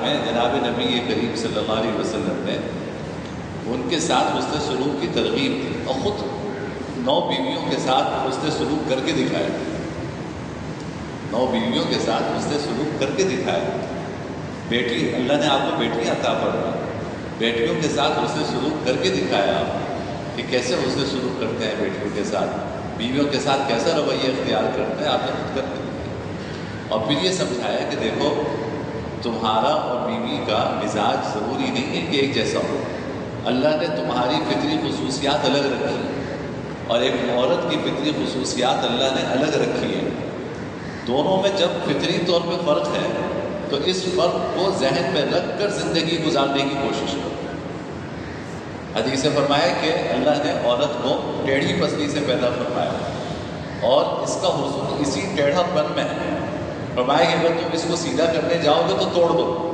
میں جناب نبی کریم صلی اللہ علیہ وسلم نے ان کے ساتھ حسن سلوک کی ترغیب دی اور خود 9 بیویوں کے ساتھ حسن سلوک کر کے دکھایا 9 بیویوں کے ساتھ حسن سلوک کر کے دکھایا بیٹی اللہ نے آپ کو بیٹی عطا فرمائی بیٹیوں کے ساتھ حسن سلوک کر کے دکھایا کہ کیسے حسن سلوک کرتے ہیں بیٹیوں کے ساتھ بیویوں کے ساتھ کیسا رویہ اختیار کرتے ہیں آپ نے خود کر کے دکھایا اور پھر یہ سمجھایا کہ دیکھو تمہارا اور بیوی کا مزاج ضروری نہیں ہے کہ ایک جیسا ہو اللہ نے تمہاری فطری خصوصیات الگ رکھی ہیں اور ایک عورت کی فطری خصوصیات اللہ نے الگ رکھی ہے دونوں میں جب فطری طور پہ فرق ہے تو اس فرق کو ذہن میں رکھ کر زندگی گزارنے کی کوشش کرو حدیث سے فرمایا کہ اللہ نے عورت کو ٹیڑھی پسلی سے پیدا فرمایا اور اس کا حصول اسی ٹیڑھا پن میں ہے فرمایا کہ اگر تم اس کو سیدھا کرنے جاؤ گے تو توڑ دو